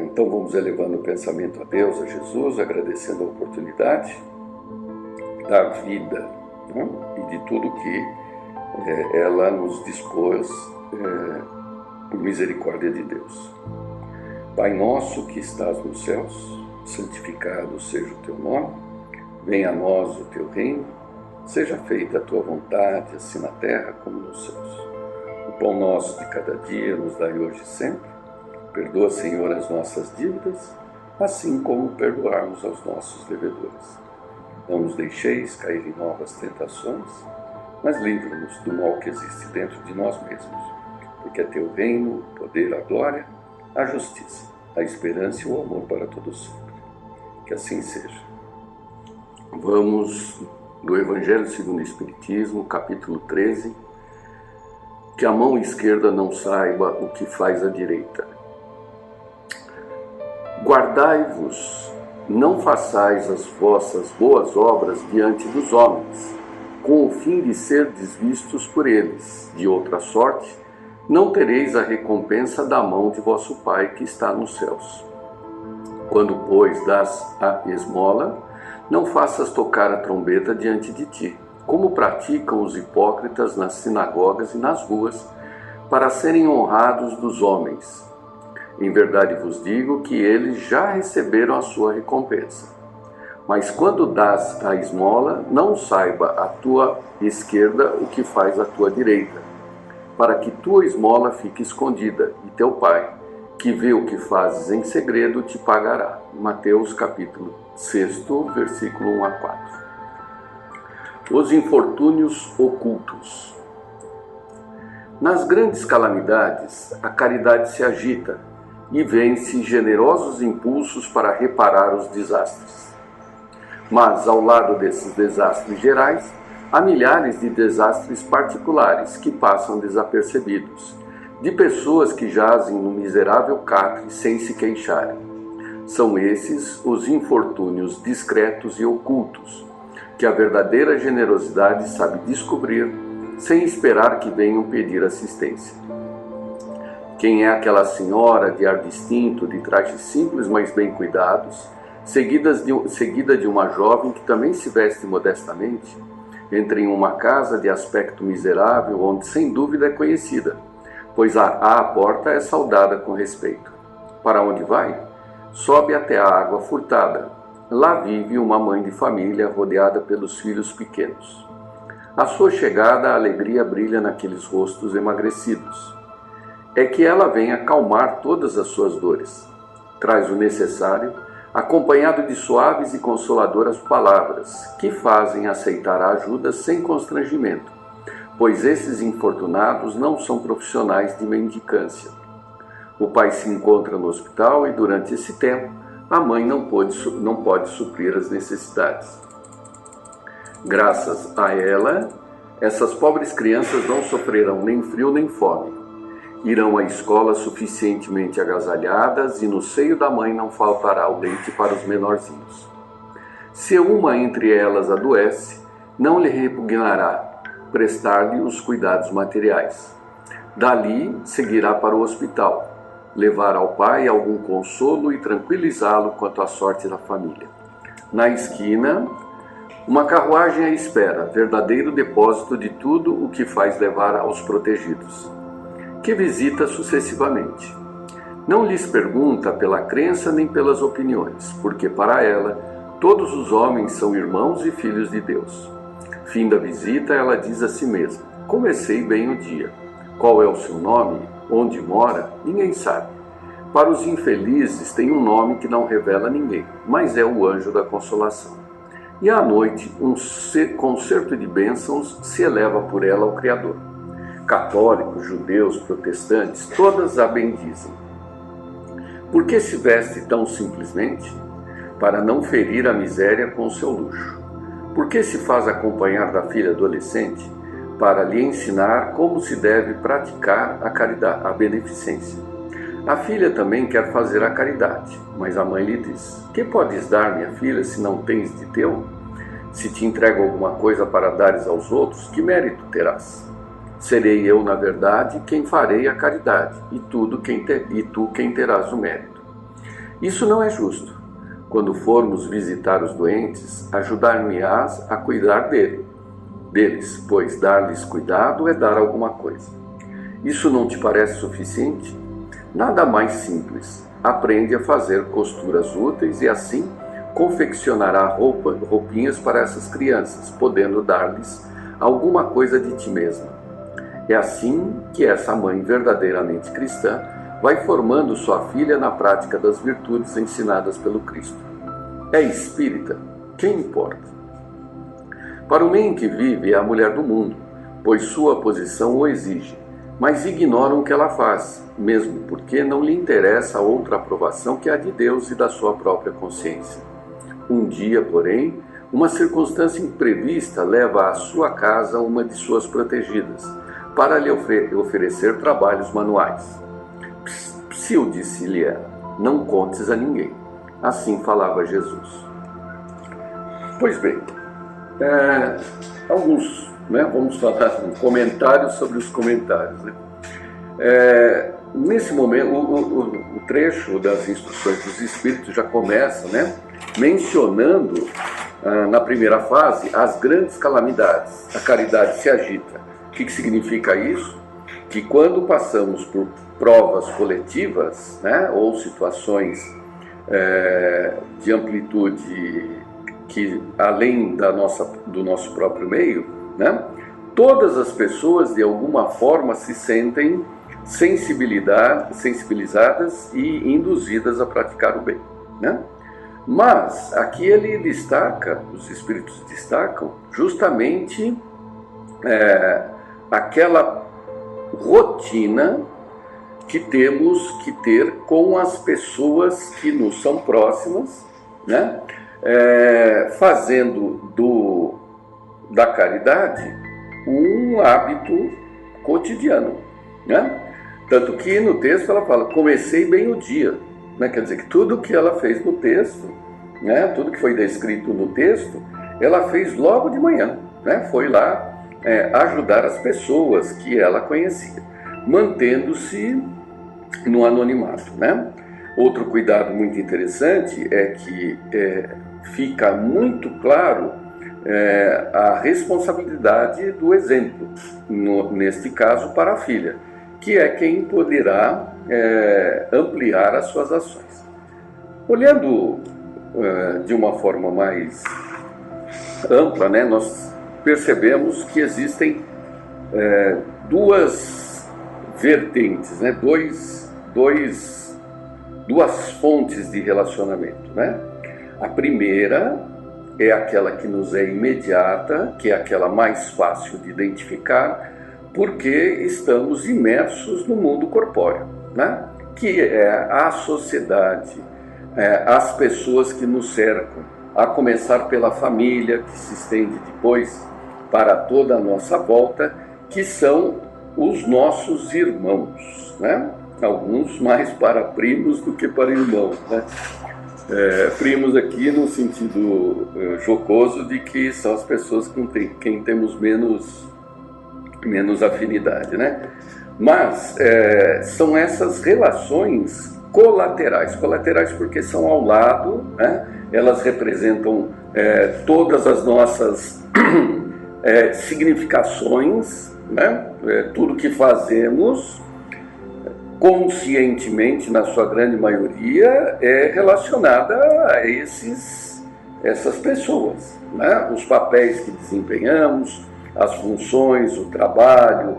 Então vamos elevando o pensamento a Deus, a Jesus, agradecendo a oportunidade da vida, né? E de tudo que ela nos dispôs por misericórdia de Deus. Pai nosso que estás nos céus, santificado seja o teu nome, venha a nós o teu reino, seja feita a tua vontade, assim na terra como nos céus. O pão nosso de cada dia nos dai hoje e sempre. Perdoa, Senhor, as nossas dívidas, assim como perdoarmos aos nossos devedores. Não nos deixeis cair em novas tentações, mas livra-nos do mal que existe dentro de nós mesmos, porque é teu reino, o poder, a glória, a justiça, a esperança e o amor para todos sempre. Que assim seja. Vamos do Evangelho segundo o Espiritismo, capítulo 13, que a mão esquerda não saiba o que faz a direita. Guardai-vos, não façais as vossas boas obras diante dos homens, com o fim de serdes vistos por eles. De outra sorte, não tereis a recompensa da mão de vosso Pai que está nos céus. Quando, pois, dás a esmola, não faças tocar a trombeta diante de ti, como praticam os hipócritas nas sinagogas e nas ruas, para serem honrados dos homens. Em verdade vos digo que eles já receberam a sua recompensa. Mas quando dás a esmola, não saiba a tua esquerda o que faz a tua direita, para que tua esmola fique escondida, e teu Pai, que vê o que fazes em segredo, te pagará. Mateus capítulo 6, versículo 1 a 4. Os infortúnios ocultos. Nas grandes calamidades, a caridade se agita e vence generosos impulsos para reparar os desastres. Mas, ao lado desses desastres gerais, há milhares de desastres particulares que passam desapercebidos, de pessoas que jazem no miserável catre sem se queixarem. São esses os infortúnios discretos e ocultos, que a verdadeira generosidade sabe descobrir, sem esperar que venham pedir assistência. Quem é aquela senhora de ar distinto, de trajes simples, mas bem cuidados, seguida de uma jovem que também se veste modestamente, entra em uma casa de aspecto miserável, onde sem dúvida é conhecida, pois à porta é saudada com respeito. Para onde vai? Sobe até a água furtada. Lá vive uma mãe de família rodeada pelos filhos pequenos. À sua chegada, a alegria brilha naqueles rostos emagrecidos. É que ela vem acalmar todas as suas dores. Traz o necessário, acompanhado de suaves e consoladoras palavras, que fazem aceitar a ajuda sem constrangimento, pois esses infortunados não são profissionais de mendicância. O pai se encontra no hospital e, durante esse tempo, a mãe não pode suprir as necessidades. Graças a ela, essas pobres crianças não sofrerão nem frio nem fome. Irão à escola suficientemente agasalhadas e no seio da mãe não faltará o leite para os menorzinhos. Se uma entre elas adoece, não lhe repugnará prestar-lhe os cuidados materiais. Dali seguirá para o hospital, levar ao pai algum consolo e tranquilizá-lo quanto à sorte da família. Na esquina, uma carruagem a espera, verdadeiro depósito de tudo o que faz levar aos protegidos, que visita sucessivamente. Não lhes pergunta pela crença nem pelas opiniões, porque para ela todos os homens são irmãos e filhos de Deus. Fim da visita, ela diz a si mesma: comecei bem o dia. Qual é o seu nome? Onde mora? Ninguém sabe. Para os infelizes tem um nome que não revela a ninguém, mas é o anjo da consolação. E à noite, um concerto de bênçãos se eleva por ela ao Criador. Católicos, judeus, protestantes, todas a bendizem. Por que se veste tão simplesmente? Para não ferir a miséria com o seu luxo. Por que se faz acompanhar da filha adolescente? Para lhe ensinar como se deve praticar a caridade, a beneficência. A filha também quer fazer a caridade, mas a mãe lhe diz: que podes dar, minha filha, se não tens de teu? Se te entrego alguma coisa para dares aos outros, que mérito terás? Serei eu, na verdade, quem farei a caridade, e tu quem terás o mérito. Isso não é justo. Quando formos visitar os doentes, ajudar-me-ás a cuidar deles, pois dar-lhes cuidado é dar alguma coisa. Isso não te parece suficiente? Nada mais simples. Aprende a fazer costuras úteis e assim confeccionará roupinhas para essas crianças, podendo dar-lhes alguma coisa de ti mesma. É assim que essa mãe verdadeiramente cristã vai formando sua filha na prática das virtudes ensinadas pelo Cristo. É espírita? Quem importa? Para o meio em que vive é a mulher do mundo, pois sua posição o exige, mas ignoram o que ela faz, mesmo porque não lhe interessa outra aprovação que a de Deus e da sua própria consciência. Um dia, porém, uma circunstância imprevista leva à sua casa uma de suas protegidas, para lhe oferecer trabalhos manuais. Psiu, disse-lhe ela, não contes a ninguém. Assim falava Jesus. Pois bem, vamos falar um comentário sobre os comentários. Nesse momento, o trecho das instruções dos Espíritos já começa, mencionando, na primeira fase, as grandes calamidades. A caridade se agita. O que significa isso? Que quando passamos por provas coletivas, ou situações de amplitude que além do nosso próprio meio, todas as pessoas de alguma forma se sentem sensibilizadas e induzidas a praticar o bem. Mas aqui ele destaca, os Espíritos destacam justamente aquela rotina que temos que ter com as pessoas que nos são próximas, fazendo da caridade um hábito cotidiano. Tanto que no texto ela fala, comecei bem o dia. Quer dizer que tudo que ela fez no texto, tudo que foi descrito no texto, ela fez logo de manhã. Foi lá ajudar as pessoas que ela conhecia, mantendo-se no anonimato. Outro cuidado muito interessante é que fica muito claro a responsabilidade do exemplo, neste caso para a filha, que é quem poderá ampliar as suas ações. Olhando de uma forma mais ampla, nós percebemos que existem duas vertentes, duas fontes de relacionamento. A primeira é aquela que nos é imediata, que é aquela mais fácil de identificar, porque estamos imersos no mundo corpóreo, que é a sociedade, as pessoas que nos cercam, a começar pela família, que se estende depois para toda a nossa volta, que são os nossos irmãos, alguns mais para primos do que para irmãos, primos aqui no sentido jocoso de que são as pessoas com quem temos menos afinidade, Mas são essas relações colaterais porque são ao lado, elas representam todas as nossas significações, tudo que fazemos conscientemente, na sua grande maioria, é relacionada a essas pessoas, os papéis que desempenhamos, as funções, o trabalho,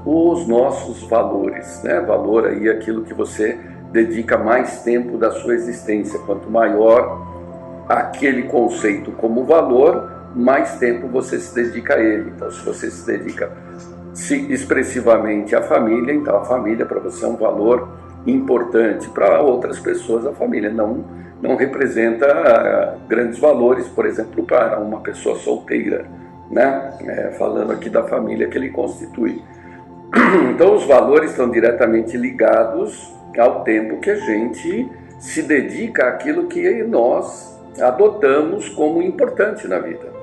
os nossos valores, valor aí aquilo que você dedica mais tempo da sua existência. Quanto maior aquele conceito como valor, mais tempo você se dedica a ele. Então, se você se dedica expressivamente à família, então a família para você é um valor importante. Para outras pessoas, a família não representa grandes valores, por exemplo, para uma pessoa solteira, falando aqui da família que ele constitui. Então, os valores estão diretamente ligados ao tempo que a gente se dedica àquilo que nós adotamos como importante na vida.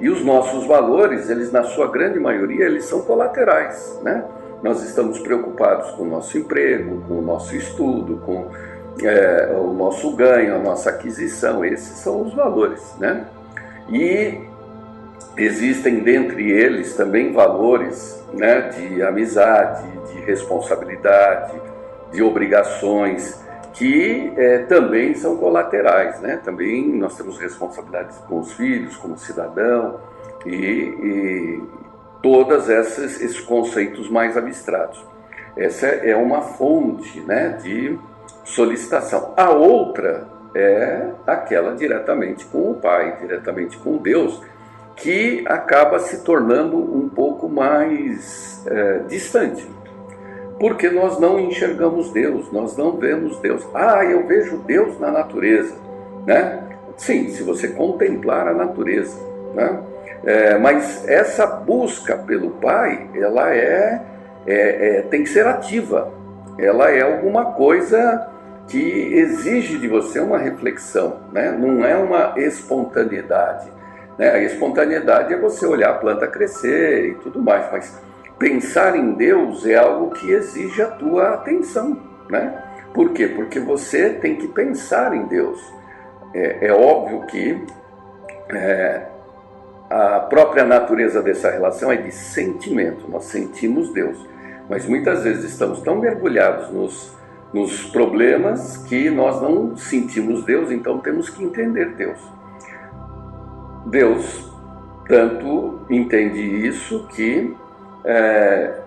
E os nossos valores, eles na sua grande maioria, eles são colaterais, nós estamos preocupados com o nosso emprego, com o nosso estudo, com o nosso ganho, a nossa aquisição. Esses são os valores, né? E existem dentre eles também valores, né, de amizade, de responsabilidade, de obrigações, que também são colaterais, né? Também nós temos responsabilidades com os filhos, como cidadão, e todos esses conceitos mais abstratos. Essa é uma fonte, né, de solicitação. A outra é aquela diretamente com o Pai, diretamente com Deus, que acaba se tornando um pouco mais distante. Porque nós não enxergamos Deus, nós não vemos Deus. Eu vejo Deus na natureza, né? Sim, se você contemplar a natureza, né? Mas essa busca pelo Pai, ela tem que ser ativa. Ela é alguma coisa que exige de você uma reflexão, né? Não é uma espontaneidade, né? A espontaneidade é você olhar a planta crescer e tudo mais, mas pensar em Deus é algo que exige a tua atenção, né? Por quê? Porque você tem que pensar em Deus. É óbvio que a própria natureza dessa relação é de sentimento, nós sentimos Deus, mas muitas vezes estamos tão mergulhados nos problemas que nós não sentimos Deus, então temos que entender Deus. Deus tanto entende isso que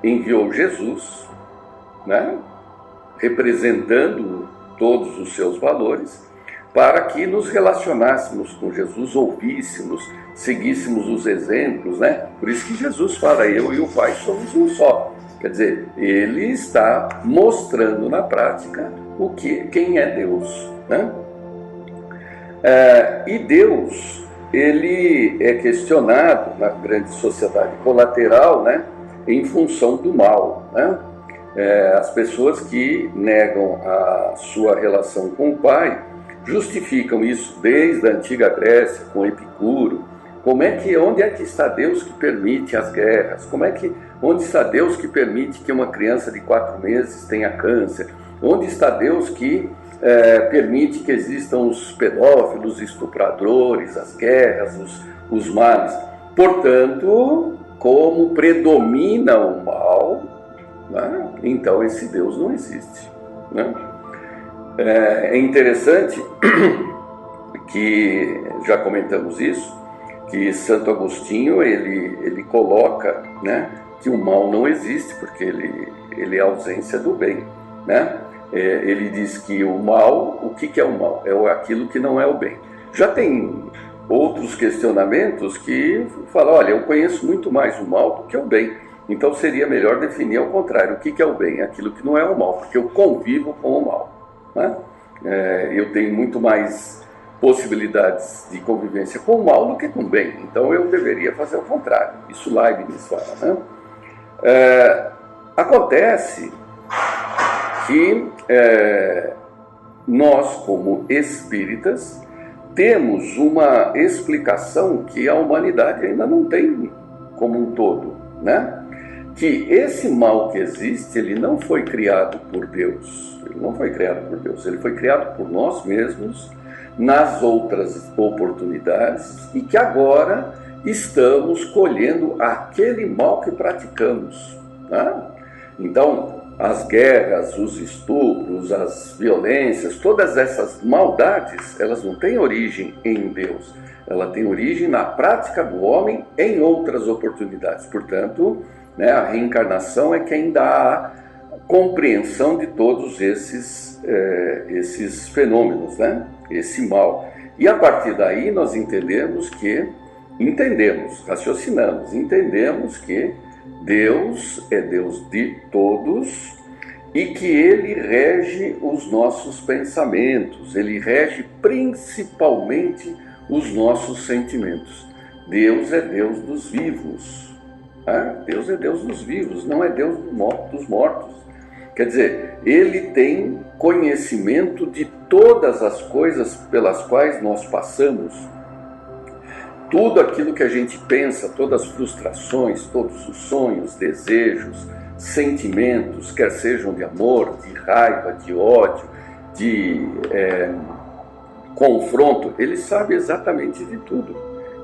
enviou Jesus, né, representando todos os seus valores, para que nos relacionássemos com Jesus, ouvíssemos, seguíssemos os exemplos, né? Por isso que Jesus fala, eu e o Pai somos um só. Quer dizer, ele está mostrando na prática quem é Deus, né? E Deus, ele é questionado na grande sociedade colateral, né, em função do mal, né? As pessoas que negam a sua relação com o Pai justificam isso desde a antiga Grécia, com Epicuro. Onde é que está Deus que permite as guerras? Onde está Deus que permite que uma criança de 4 meses tenha câncer? Onde está Deus que permite que existam os pedófilos, estupradores, as guerras, os males? Portanto, como predomina o mal, né, então esse Deus não existe, né? É interessante que, já comentamos isso, que Santo Agostinho, ele coloca, né, que o mal não existe, porque ele é a ausência do bem, né? Ele diz que o mal, o que é o mal? É aquilo que não é o bem. Já tem outros questionamentos que falam, olha, eu conheço muito mais o mal do que o bem, então seria melhor definir ao contrário, o que é o bem? Aquilo que não é o mal, porque eu convivo com o mal, né? Eu tenho muito mais possibilidades de convivência com o mal do que com o bem, então eu deveria fazer o contrário. Isso Leibniz fala, né? Acontece que nós, como espíritas, temos uma explicação que a humanidade ainda não tem como um todo, né? Que esse mal que existe, ele não foi criado por Deus. Ele não foi criado por Deus, ele foi criado por nós mesmos nas outras oportunidades e que agora estamos colhendo aquele mal que praticamos, né? Então, as guerras, os estupros, as violências, todas essas maldades, elas não têm origem em Deus. Ela tem origem na prática do homem em outras oportunidades. Portanto, né, a reencarnação é quem dá a compreensão de todos esses fenômenos, né? Esse mal. E a partir daí nós raciocinamos, entendemos que Deus é Deus de todos e que Ele rege os nossos pensamentos, Ele rege principalmente os nossos sentimentos. Deus é Deus dos vivos. Deus é Deus dos vivos, não é Deus dos mortos. Quer dizer, Ele tem conhecimento de todas as coisas pelas quais nós passamos. Tudo aquilo que a gente pensa, todas as frustrações, todos os sonhos, desejos, sentimentos, quer sejam de amor, de raiva, de ódio, de confronto, ele sabe exatamente de tudo,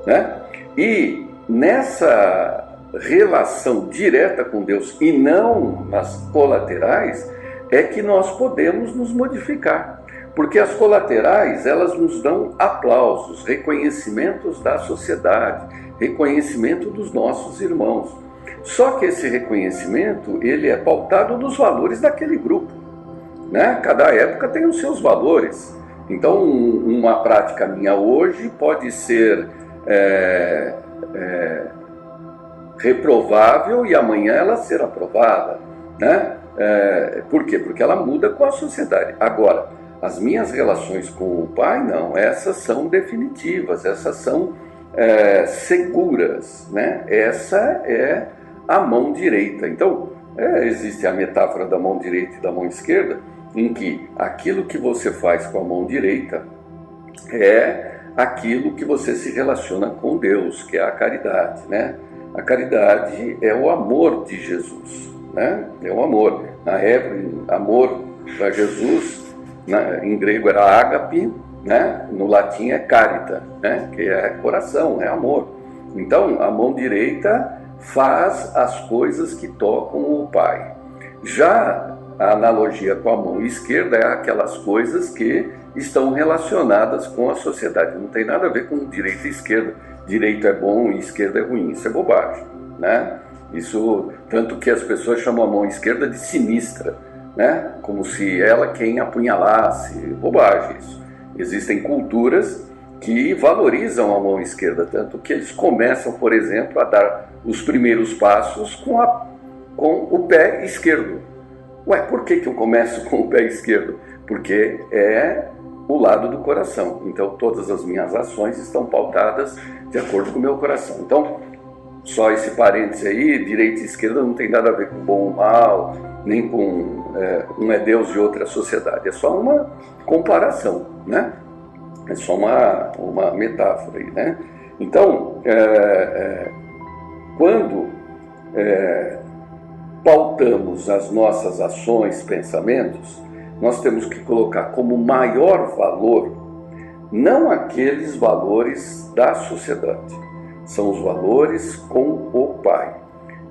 né? E nessa relação direta com Deus e não nas colaterais, é que nós podemos nos modificar. Porque as colaterais, elas nos dão aplausos, reconhecimentos da sociedade, reconhecimento dos nossos irmãos. Só que esse reconhecimento, ele é pautado nos valores daquele grupo, né? Cada época tem os seus valores. Então, uma prática minha hoje pode ser reprovável e amanhã ela ser aprovada, né? Por quê? Porque ela muda com a sociedade. Agora, as minhas relações com o Pai, não, essas são definitivas, essas são seguras, né? Essa é a mão direita. Então, existe a metáfora da mão direita e da mão esquerda, em que aquilo que você faz com a mão direita é aquilo que você se relaciona com Deus, que é a caridade, né? A caridade é o amor de Jesus, né? É o amor. Na época, amor para Jesus, em grego era ágape, né? No latim é carita, né? Que é coração, é amor. Então, a mão direita faz as coisas que tocam o Pai. Já a analogia com a mão esquerda é aquelas coisas que estão relacionadas com a sociedade. Não tem nada a ver com direita e esquerda. Direito é bom e esquerda é ruim. Isso é bobagem, né? Isso, tanto que as pessoas chamam a mão esquerda de sinistra, né? Como se ela quem apunhalasse. Bobagem isso. Existem culturas que valorizam a mão esquerda, tanto que eles começam, por exemplo, a dar os primeiros passos com o pé esquerdo. Ué, por que eu começo com o pé esquerdo? Porque é o lado do coração. Então, todas as minhas ações estão pautadas de acordo com o meu coração. Então, só esse parêntese aí, direita e esquerda não tem nada a ver com bom ou mal, nem com um é Deus e outro é sociedade. É só uma comparação, né? É só uma metáfora aí, né? Então, quando pautamos as nossas ações, pensamentos, nós temos que colocar como maior valor não aqueles valores da sociedade, são os valores com o Pai.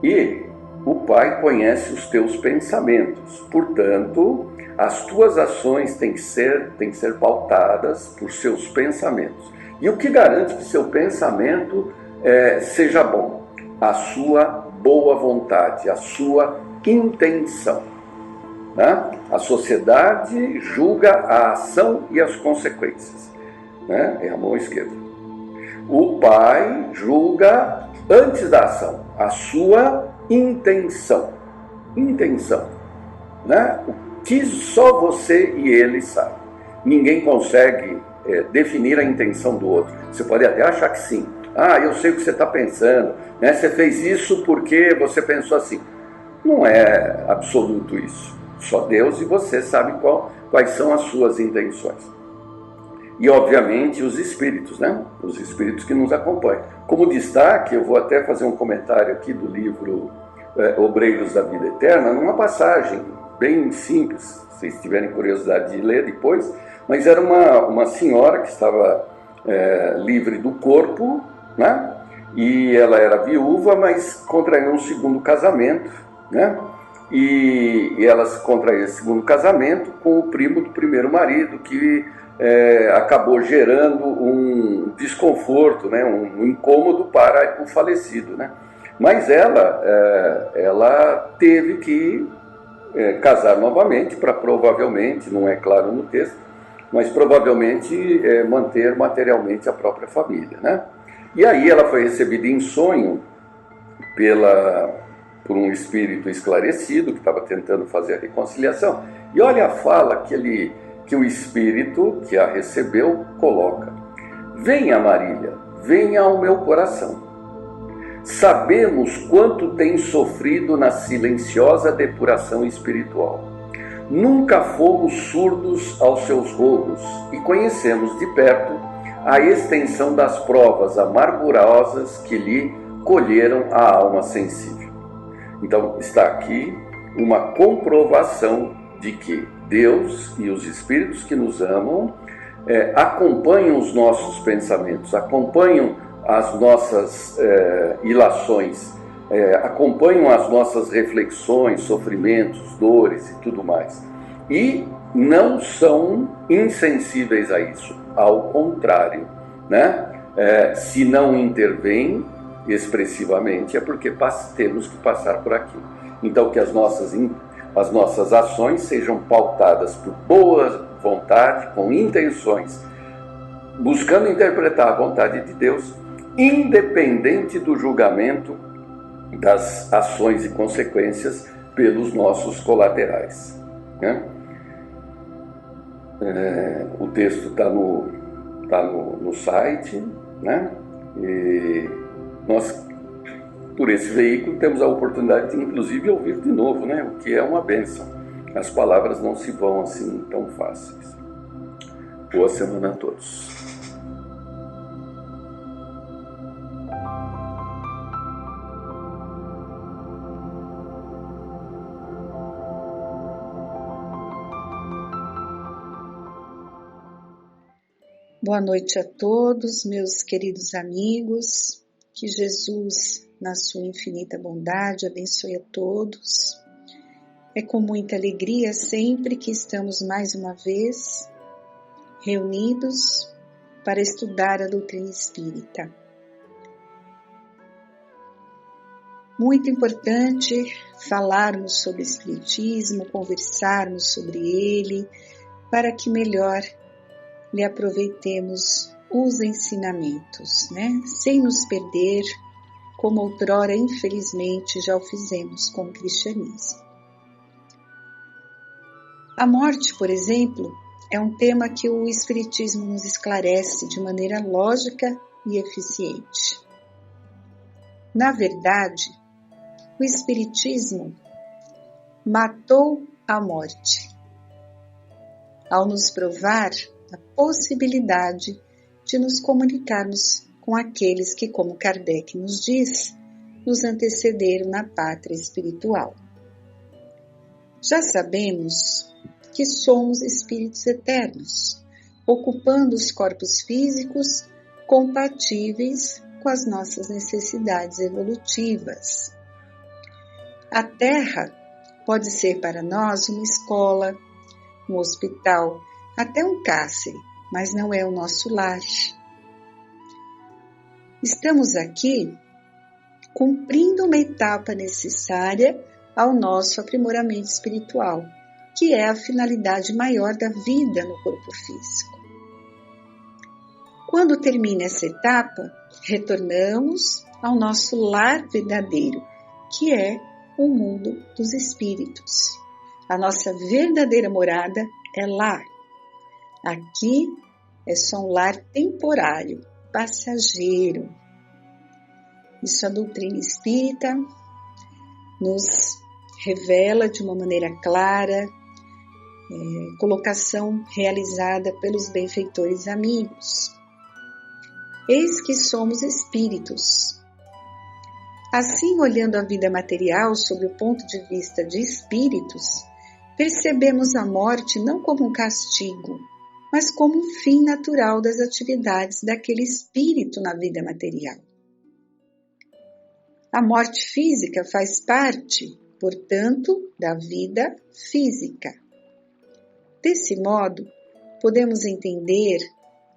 E o Pai conhece os teus pensamentos, portanto, as tuas ações têm que ser pautadas por seus pensamentos. E o que garante que seu pensamento seja bom? A sua boa vontade, a sua intenção. Né? A sociedade julga a ação e as consequências, né? É a mão esquerda. O Pai julga antes da ação, a sua intenção. Intenção, né? O que só você e ele sabem. Ninguém consegue definir a intenção do outro. Você pode até achar que sim. Ah, eu sei o que você está pensando, né? Você fez isso porque você pensou assim. Não é absoluto isso. Só Deus e você sabem quais são as suas intenções. E, obviamente, os espíritos, né? Os espíritos que nos acompanham. Como destaque, eu vou até fazer um comentário aqui do livro Obreiros da Vida Eterna, numa passagem bem simples, se vocês tiverem curiosidade de ler depois, mas era uma senhora que estava livre do corpo, né? E ela era viúva, mas contraiu um segundo casamento, né? E ela contraiu esse segundo casamento com o primo do primeiro marido, que acabou gerando um desconforto, né? Um incômodo para o falecido, né? Mas ela teve que casar novamente para provavelmente, não é claro no texto, mas provavelmente manter materialmente a própria família, né? E aí ela foi recebida em sonho por um espírito esclarecido que estava tentando fazer a reconciliação. E olha a fala que o espírito que a recebeu coloca: venha, Marília, venha ao meu coração. Sabemos quanto tem sofrido na silenciosa depuração espiritual. Nunca fomos surdos aos seus rogos e conhecemos de perto a extensão das provas amargurosas que lhe colheram a alma sensível. Então, está aqui uma comprovação de que Deus e os espíritos que nos amam acompanham os nossos pensamentos, acompanham as nossas ilações, acompanham as nossas reflexões, sofrimentos, dores e tudo mais. E não são insensíveis a isso, ao contrário, né? Se não intervém expressivamente é porque temos que passar por aqui. Então, que as nossas ações sejam pautadas por boa vontade, com intenções, buscando interpretar a vontade de Deus, independente do julgamento das ações e consequências pelos nossos colaterais, né? O texto está no site, né? E nós, por esse veículo, temos a oportunidade de, inclusive, ouvir de novo, né? O que é uma bênção. As palavras não se vão assim tão fáceis. Boa semana a todos. Boa noite a todos, meus queridos amigos. Que Jesus, na sua infinita bondade, abençoe a todos. É com muita alegria sempre que estamos mais uma vez reunidos para estudar a doutrina espírita. Muito importante falarmos sobre o espiritismo, conversarmos sobre ele, para que melhor lhe aproveitemos os ensinamentos, né? Sem nos perder, como outrora, infelizmente, já o fizemos com o cristianismo. A morte, por exemplo, é um tema que o Espiritismo nos esclarece de maneira lógica e eficiente. Na verdade, o Espiritismo matou a morte, ao nos provar a possibilidade de nos comunicarmos com aqueles que, como Kardec nos diz, nos antecederam na pátria espiritual. Já sabemos que somos espíritos eternos, ocupando os corpos físicos compatíveis com as nossas necessidades evolutivas. A Terra pode ser para nós uma escola, um hospital, até um cárcere, mas não é o nosso lar. Estamos aqui cumprindo uma etapa necessária ao nosso aprimoramento espiritual, que é a finalidade maior da vida no corpo físico. Quando termina essa etapa, retornamos ao nosso lar verdadeiro, que é o mundo dos espíritos. A nossa verdadeira morada é lá. Aqui é só um lar temporário, passageiro. Isso a doutrina espírita nos revela de uma maneira clara, colocação realizada pelos benfeitores amigos. Eis que somos espíritos. Assim, olhando a vida material sob o ponto de vista de espíritos, percebemos a morte não como um castigo, mas como um fim natural das atividades daquele espírito na vida material. A morte física faz parte, portanto, da vida física. Desse modo, podemos entender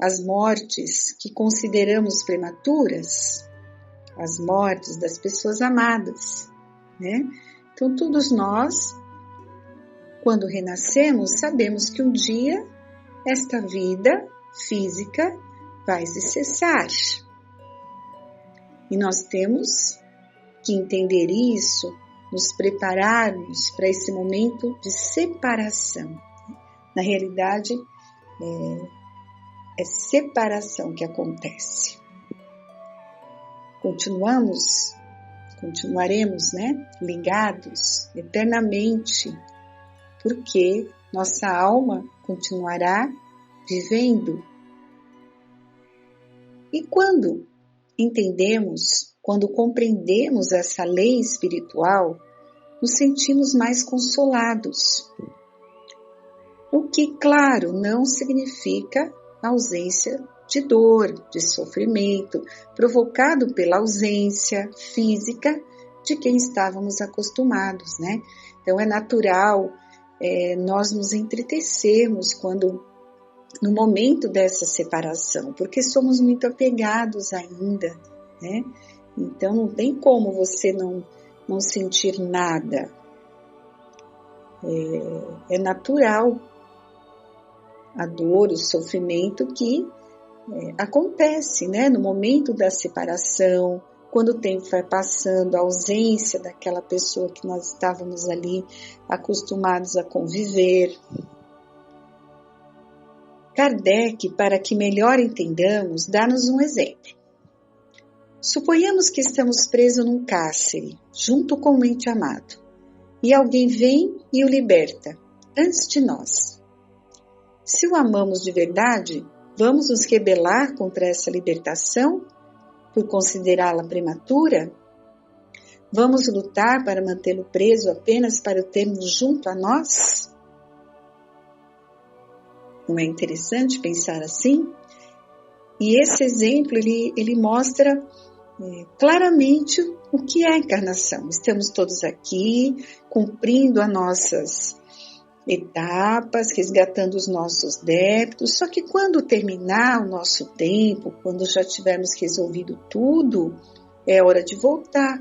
as mortes que consideramos prematuras, as mortes das pessoas amadas, né? Então, todos nós, quando renascemos, sabemos que um dia esta vida física vai se cessar. E nós temos que entender isso, nos prepararmos para esse momento de separação. Na realidade, é separação que acontece. Continuaremos, né, ligados eternamente, porque nossa alma continuará vivendo. E quando compreendemos essa lei espiritual, nos sentimos mais consolados. O que, claro, não significa ausência de dor, de sofrimento, provocado pela ausência física de quem estávamos acostumados, né? Então é natural nós nos entristecermos no momento dessa separação, porque somos muito apegados ainda, né? Então não tem como você não sentir nada. É natural a dor, o sofrimento que acontece, né? No momento da separação, quando o tempo vai passando, a ausência daquela pessoa que nós estávamos ali acostumados a conviver. Kardec, para que melhor entendamos, dá-nos um exemplo. Suponhamos que estamos presos num cárcere, junto com o ente amado, e alguém vem e o liberta, antes de nós. Se o amamos de verdade, vamos nos rebelar contra essa libertação, por considerá-la prematura? Vamos lutar para mantê-lo preso apenas para o termos junto a nós? Não é interessante pensar assim? E esse exemplo, ele mostra claramente o que é a encarnação. Estamos todos aqui, cumprindo as nossas etapas, resgatando os nossos débitos, só que quando terminar o nosso tempo, quando já tivermos resolvido tudo, é hora de voltar.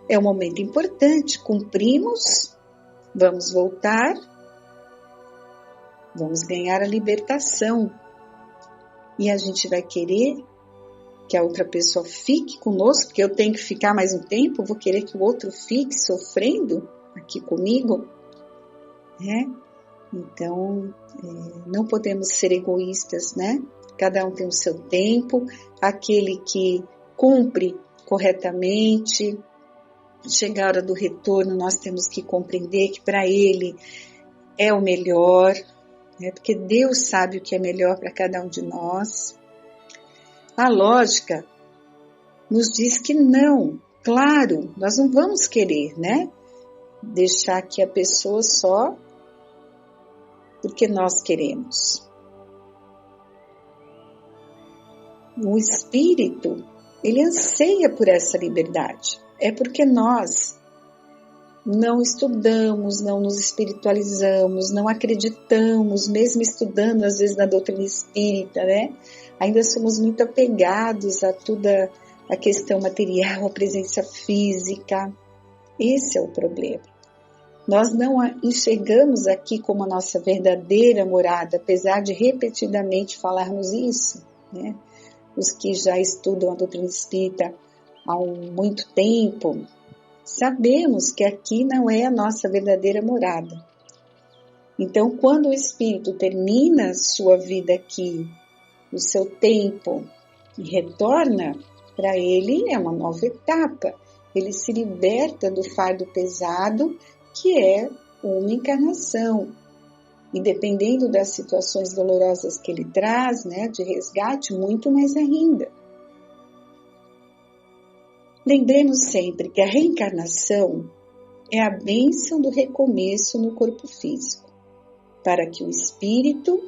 É um momento importante, cumprimos, vamos voltar, vamos ganhar a libertação. E a gente vai querer que a outra pessoa fique conosco, porque eu tenho que ficar mais um tempo, vou querer que o outro fique sofrendo aqui comigo, né? Então, não podemos ser egoístas, né? Cada um tem o seu tempo, aquele que cumpre corretamente, chegar a hora do retorno, nós temos que compreender que para ele é o melhor, né? Porque Deus sabe o que é melhor para cada um de nós. A lógica nos diz que não, claro, nós não vamos querer, né? Deixar que a pessoa só porque nós queremos. O espírito, ele anseia por essa liberdade. É porque nós não estudamos, não nos espiritualizamos, não acreditamos, mesmo estudando às vezes na doutrina espírita, né? Ainda somos muito apegados a toda a questão material, a presença física. Esse é o problema. Nós não a enxergamos aqui como a nossa verdadeira morada, apesar de repetidamente falarmos isso, né? Os que já estudam a doutrina espírita há muito tempo, sabemos que aqui não é a nossa verdadeira morada. Então, quando o espírito termina sua vida aqui, o seu tempo, e retorna, para ele é uma nova etapa. Ele se liberta do fardo pesado, que é uma encarnação. E dependendo das situações dolorosas que ele traz, né, de resgate, muito mais ainda. Lembremos sempre que a reencarnação é a bênção do recomeço no corpo físico, para que o espírito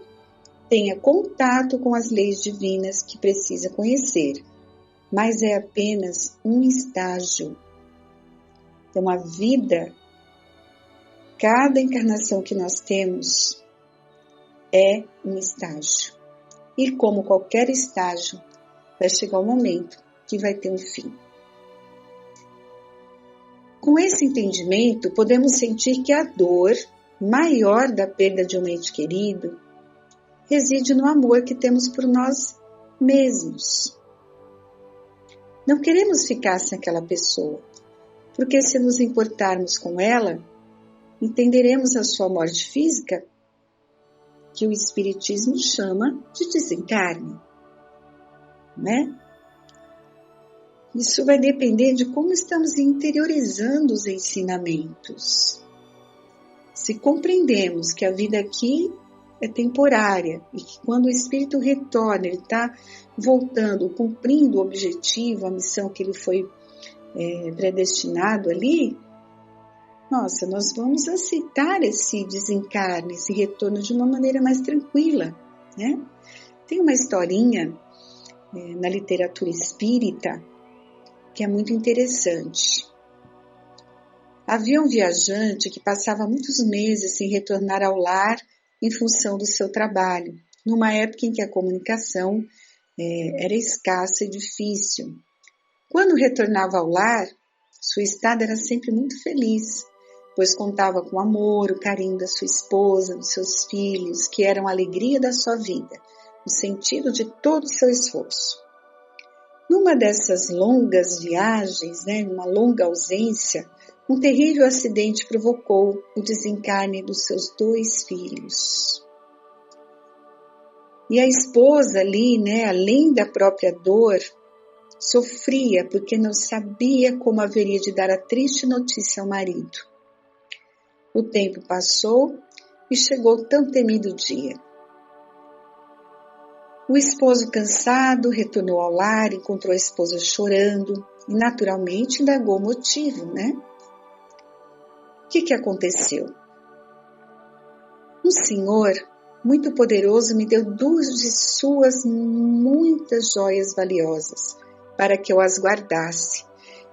tenha contato com as leis divinas que precisa conhecer, mas é apenas um estágio. Então, a vida, cada encarnação que nós temos é um estágio. E como qualquer estágio, vai chegar um momento que vai ter um fim. Com esse entendimento, podemos sentir que a dor maior da perda de um ente querido reside no amor que temos por nós mesmos. Não queremos ficar sem aquela pessoa, porque se nos importarmos com ela, entenderemos a sua morte física, que o Espiritismo chama de desencarne, né? Isso vai depender de como estamos interiorizando os ensinamentos. Se compreendemos que a vida aqui é temporária e que quando o espírito retorna, ele está voltando, cumprindo o objetivo, a missão que ele foi predestinado ali, nossa, nós vamos aceitar esse desencarne, esse retorno de uma maneira mais tranquila, né? Tem uma historinha na literatura espírita que é muito interessante. Havia um viajante que passava muitos meses sem retornar ao lar em função do seu trabalho, numa época em que a comunicação era escassa e difícil. Quando retornava ao lar, sua estada era sempre muito feliz, pois contava com o amor, o carinho da sua esposa, dos seus filhos, que eram a alegria da sua vida, o sentido de todo o seu esforço. Numa dessas longas viagens, numa longa ausência, um terrível acidente provocou o desencarne dos seus 2 filhos. E a esposa ali, além da própria dor, sofria porque não sabia como haveria de dar a triste notícia ao marido. O tempo passou e chegou o tão temido dia. O esposo, cansado, retornou ao lar, encontrou a esposa chorando e naturalmente indagou o motivo, O que aconteceu? Um senhor muito poderoso me deu 2 de suas muitas joias valiosas para que eu as guardasse,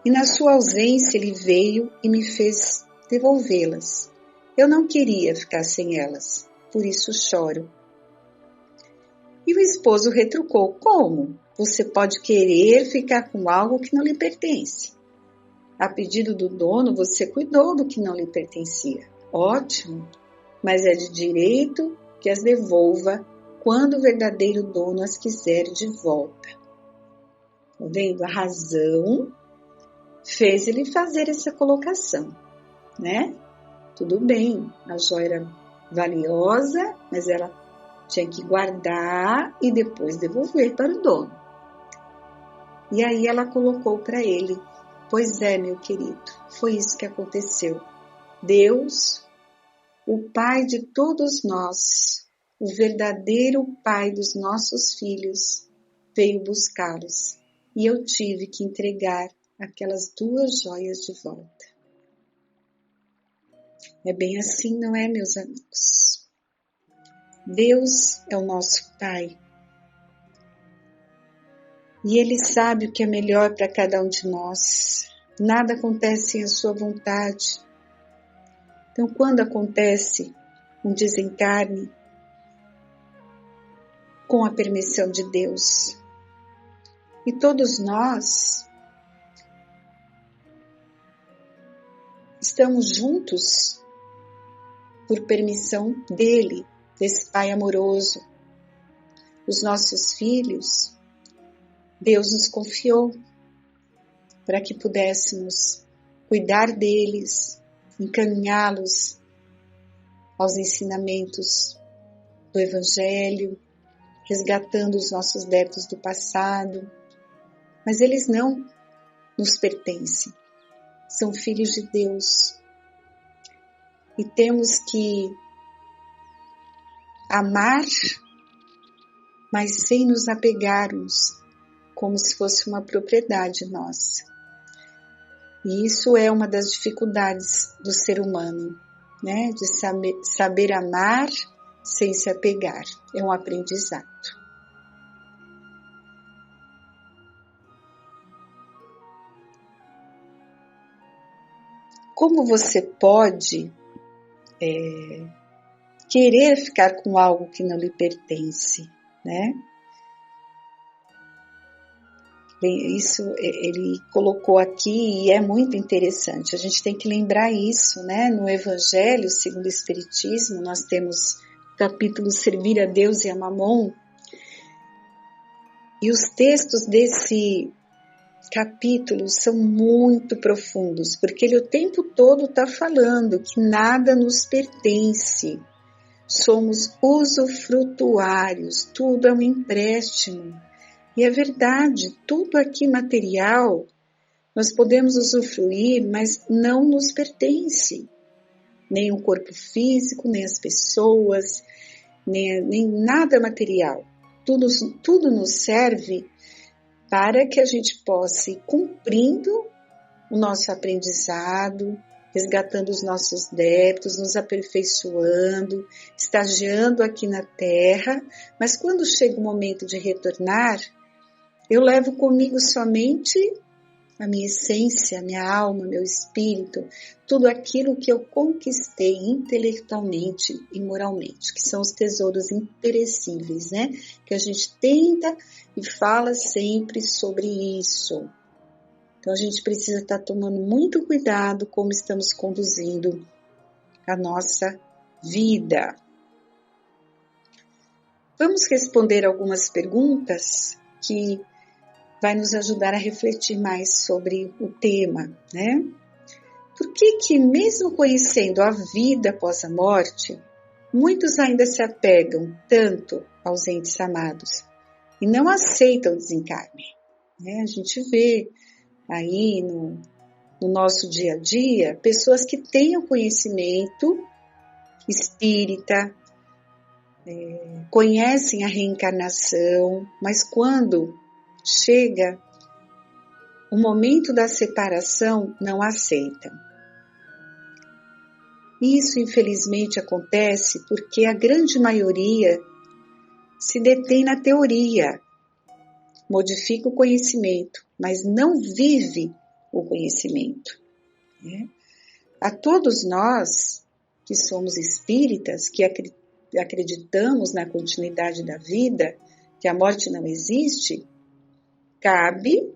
e na sua ausência ele veio e me fez devolvê-las. Eu não queria ficar sem elas, por isso choro. E o esposo retrucou: como? Você pode querer ficar com algo que não lhe pertence? A pedido do dono, você cuidou do que não lhe pertencia. Ótimo, mas é de direito que as devolva quando o verdadeiro dono as quiser de volta. Tá vendo? A razão fez ele fazer essa colocação, Tudo bem, a joia era valiosa, mas ela tinha que guardar e depois devolver para o dono. E aí ela colocou para ele: pois é, meu querido, foi isso que aconteceu. Deus, o Pai de todos nós, o verdadeiro Pai dos nossos filhos, veio buscá-los e eu tive que entregar aquelas 2 joias de volta. É bem assim, não é, meus amigos? Deus é o nosso Pai e Ele sabe o que é melhor para cada um de nós. Nada acontece sem a sua vontade. Então, quando acontece um desencarne, com a permissão de Deus, e todos nós estamos juntos por permissão dele, desse Pai amoroso. Os nossos filhos, Deus nos confiou para que pudéssemos cuidar deles, encaminhá-los aos ensinamentos do Evangelho, resgatando os nossos débitos do passado. Mas eles não nos pertencem, são filhos de Deus. E temos que amar, mas sem nos apegarmos, como se fosse uma propriedade nossa. E isso é uma das dificuldades do ser humano, de saber amar sem se apegar. É um aprendizado. Como você pode querer ficar com algo que não lhe pertence, Bem, isso ele colocou aqui e é muito interessante. A gente tem que lembrar isso, No Evangelho, segundo o Espiritismo, nós temos o capítulo Servir a Deus e a Mamon. E os textos desse capítulo são muito profundos, porque ele o tempo todo está falando que nada nos pertence. Somos usufrutuários, tudo é um empréstimo. E é verdade, tudo aqui material nós podemos usufruir, mas não nos pertence. Nem o corpo físico, nem as pessoas, nem nada material. Tudo nos serve para que a gente possa ir cumprindo o nosso aprendizado, resgatando os nossos débitos, nos aperfeiçoando, estagiando aqui na Terra, mas quando chega o momento de retornar, eu levo comigo somente a minha essência, a minha alma, meu espírito, tudo aquilo que eu conquistei intelectualmente e moralmente, que são os tesouros imperecíveis, né? Que a gente tenta e fala sempre sobre isso. Então a gente precisa estar tomando muito cuidado como estamos conduzindo a nossa vida. Vamos responder algumas perguntas que vai nos ajudar a refletir mais sobre o tema, né? Por que mesmo conhecendo a vida após a morte, muitos ainda se apegam tanto aos entes amados e não aceitam o desencarne, né? A gente vê aí no nosso dia a dia pessoas que têm o conhecimento espírita, conhecem a reencarnação, mas quando chega o momento da separação, não aceitam. Isso, infelizmente, acontece porque a grande maioria se detém na teoria, modifica o conhecimento, mas não vive o conhecimento, né? A todos nós que somos espíritas, que acreditamos na continuidade da vida, que a morte não existe, cabe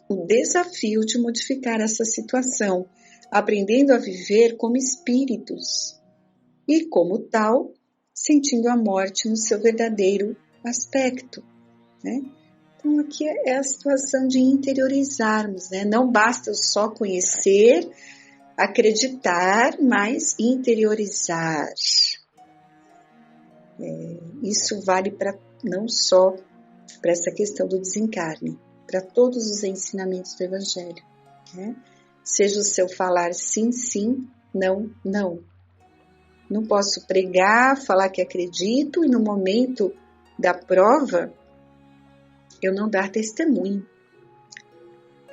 o desafio de modificar essa situação, aprendendo a viver como espíritos e, como tal, sentindo a morte no seu verdadeiro aspecto, né? Então, aqui é a situação de interiorizarmos, né? Não basta só conhecer, acreditar, mas interiorizar. Isso vale para não só para essa questão do desencarne, para todos os ensinamentos do Evangelho, né? Seja o seu falar sim, sim, não, não. Não posso pregar, falar que acredito e no momento da prova eu não dar testemunho.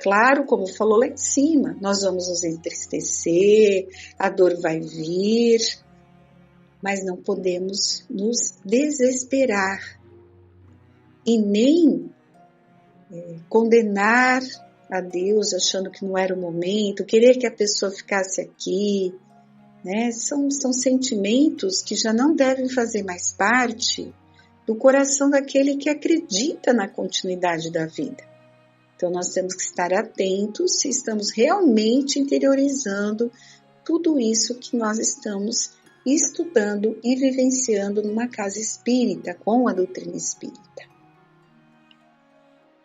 Claro, como falou lá em cima, nós vamos nos entristecer, a dor vai vir, mas não podemos nos desesperar e nem condenar a Deus achando que não era o momento, querer que a pessoa ficasse aqui, né? São sentimentos que já não devem fazer mais parte do coração daquele que acredita na continuidade da vida. Então nós temos que estar atentos se estamos realmente interiorizando tudo isso que nós estamos estudando e vivenciando numa casa espírita, com a doutrina espírita.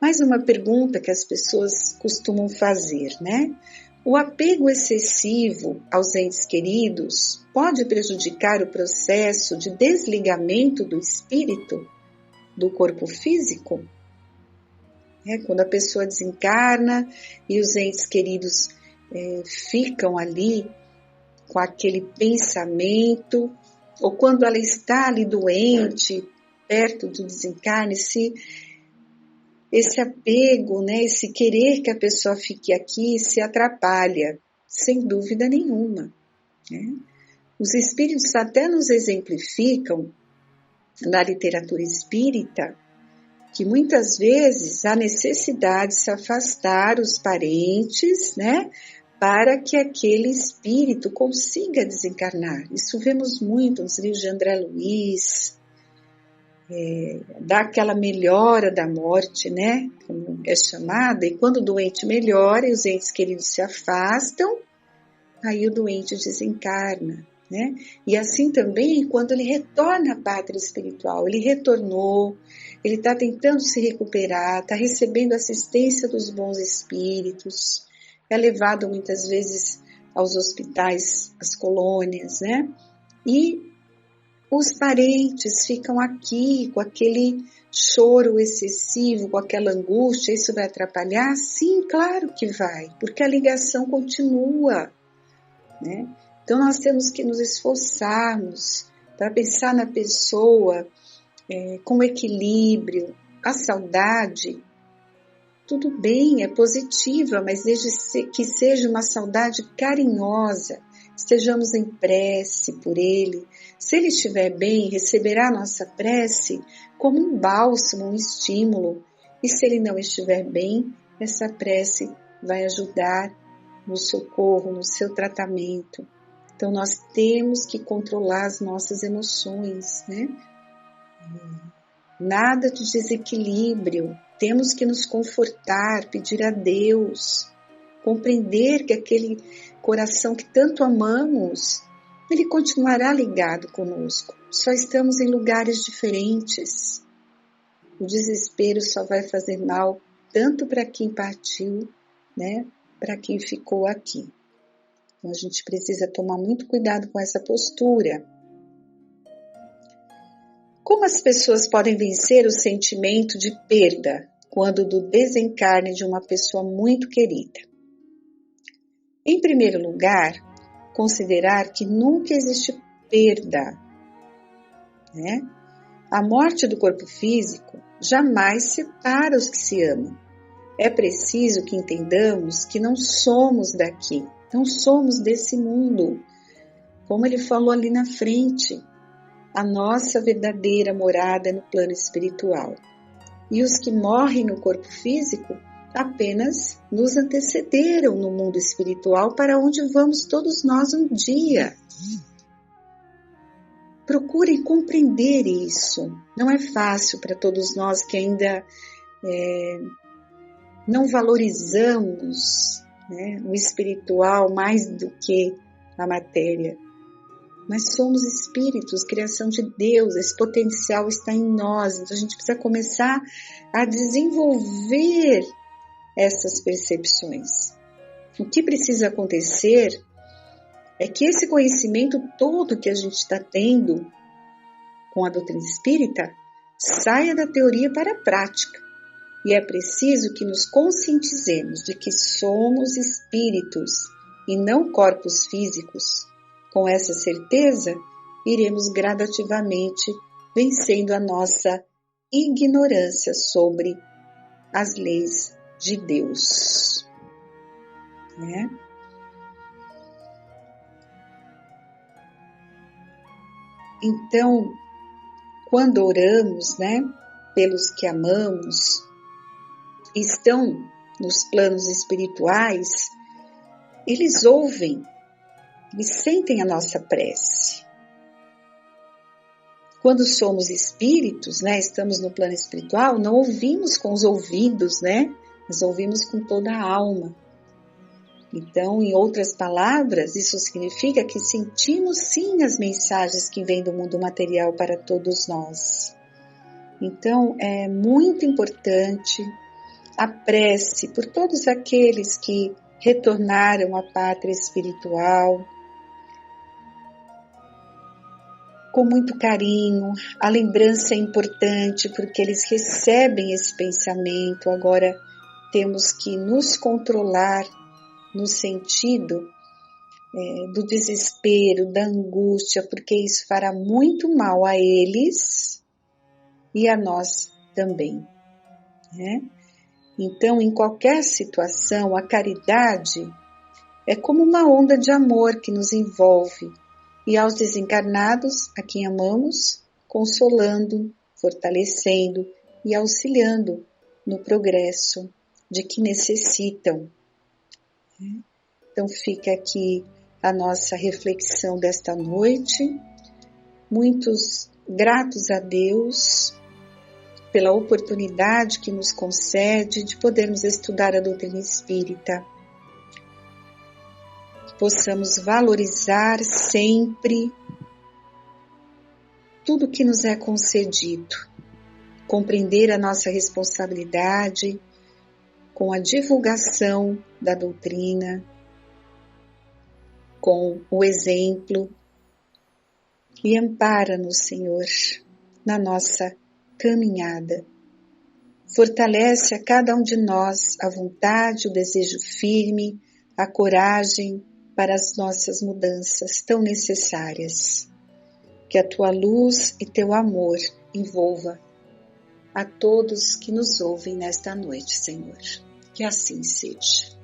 Mais uma pergunta que as pessoas costumam fazer, né? O apego excessivo aos entes queridos pode prejudicar o processo de desligamento do espírito do corpo físico? Quando a pessoa desencarna e os entes queridos ficam ali com aquele pensamento, ou quando ela está ali doente, perto do desencarne, se esse apego, né, esse querer que a pessoa fique aqui se atrapalha, sem dúvida nenhuma, né? Os espíritos até nos exemplificam, na literatura espírita, que muitas vezes há necessidade de se afastar os parentes, né, para que aquele espírito consiga desencarnar. Isso vemos muito nos livros de André Luiz, dá aquela melhora da morte, né, como é chamada, e quando o doente melhora e os entes queridos se afastam, aí o doente desencarna, né? E assim também quando ele retorna à pátria espiritual, ele retornou, ele está tentando se recuperar, está recebendo assistência dos bons espíritos, é levado muitas vezes aos hospitais, às colônias, né? E os parentes ficam aqui com aquele choro excessivo, com aquela angústia, isso vai atrapalhar? Sim, claro que vai, porque a ligação continua, né? Então nós temos que nos esforçarmos para pensar na pessoa com equilíbrio, a saudade. tudo bem, é positiva, mas desde que seja uma saudade carinhosa, estejamos em prece por ele. Se ele estiver bem, receberá a nossa prece como um bálsamo, um estímulo. E se ele não estiver bem, essa prece vai ajudar no socorro, no seu tratamento. Então nós temos que controlar as nossas emoções, né? Nada de desequilíbrio. Temos que nos confortar, pedir a Deus, compreender que aquele coração que tanto amamos, ele continuará ligado conosco. Só estamos em lugares diferentes. O desespero só vai fazer mal tanto para quem partiu, né, para quem ficou aqui. Então a gente precisa tomar muito cuidado com essa postura. Como as pessoas podem vencer o sentimento de perda quando do desencarne de uma pessoa muito querida? Em primeiro lugar, considerar que nunca existe perda, né? A morte do corpo físico jamais separa os que se amam. É preciso que entendamos que não somos daqui, não somos desse mundo. Como ele falou ali na frente, a nossa verdadeira morada é no plano espiritual. E os que morrem no corpo físico apenas nos antecederam no mundo espiritual, para onde vamos todos nós um dia. Procurem compreender isso. Não é fácil para todos nós que ainda não valorizamos, né, o espiritual mais do que a matéria. Mas somos espíritos, criação de Deus, esse potencial está em nós. Então a gente precisa começar a desenvolver essas percepções. O que precisa acontecer é que esse conhecimento todo que a gente está tendo com a doutrina espírita saia da teoria para a prática. E é preciso que nos conscientizemos de que somos espíritos e não corpos físicos. Com essa certeza, iremos gradativamente vencendo a nossa ignorância sobre as leis de Deus, né? Então, quando oramos, né, pelos que amamos, estão nos planos espirituais, eles ouvem, eles sentem a nossa prece. Quando somos espíritos, né, estamos no plano espiritual, não ouvimos com os ouvidos, né? Nós ouvimos com toda a alma. Então, em outras palavras, isso significa que sentimos sim as mensagens que vêm do mundo material para todos nós. Então, é muito importante a prece por todos aqueles que retornaram à pátria espiritual, com muito carinho. A lembrança é importante porque eles recebem esse pensamento. Agora temos que nos controlar no sentido do desespero, da angústia, porque isso fará muito mal a eles e a nós também, né? Então, em qualquer situação, a caridade é como uma onda de amor que nos envolve, e aos desencarnados, a quem amamos, consolando, fortalecendo e auxiliando no progresso de que necessitam. Então fica aqui a nossa reflexão desta noite. Muitos gratos a Deus pela oportunidade que nos concede de podermos estudar a doutrina espírita. Possamos valorizar sempre tudo que nos é concedido, compreender a nossa responsabilidade com a divulgação da doutrina, com o exemplo, e ampara-nos, Senhor, na nossa caminhada. Fortalece a cada um de nós a vontade, o desejo firme, a coragem para as nossas mudanças tão necessárias. Que a tua luz e teu amor envolva a todos que nos ouvem nesta noite, Senhor. Que assim seja.